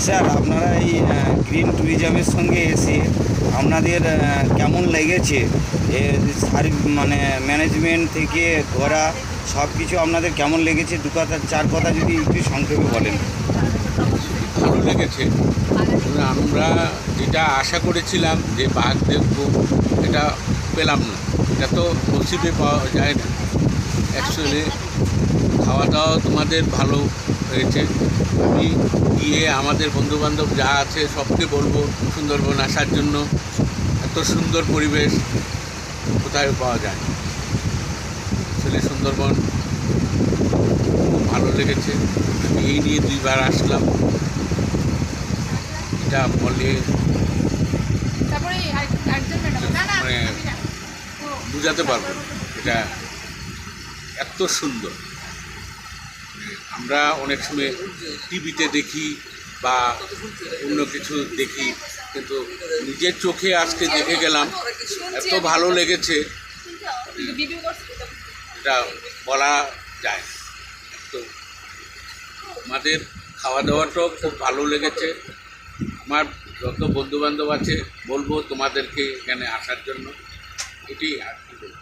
Sir আপনারা এই green ট্যুরিজমের সঙ্গে এসে আপনাদের কেমন লেগেছে? মানে ম্যানেজমেন্ট থেকে ঘোরা সব কিছু আপনাদের কেমন লেগেছে? দু কথা চার কথা যদি একটু সংক্ষেপে বলেন। ভালো লেগেছে। আমরা যেটা আশা করেছিলাম যে বাঘ দেখব, এটা পেলাম না। এটা তো নসিবে পাওয়া যায় না। অ্যাকচুয়ালি খাওয়া দাওয়া তোমাদের ভালো হয়েছে। আমি গিয়ে আমাদের বন্ধুবান্ধব যা আছে সবকে বলবো সুন্দরবন আসার জন্য। এত সুন্দর পরিবেশ কোথায় পাওয়া যায়। আসলে সুন্দরবন খুব ভালো লেগেছে। আমি এই নিয়ে 2বার আসলাম। এটা বলে মানে বুঝাতে পারবো না। এটা এত সুন্দর। আমরা অনেক সময় টিভিতে দেখি বা অন্য কিছু দেখি, কিন্তু নিজের চোখে আজকে দেখে গেলাম, এত ভালো লেগেছে এটা বলা যায় না। তো আমাদের খাওয়া দাওয়াটাও খুব ভালো লেগেছে। আমার যত বন্ধুবান্ধব আছে বলবো তোমাদেরকে এখানে আসার জন্য। এটি আর কি বলবো।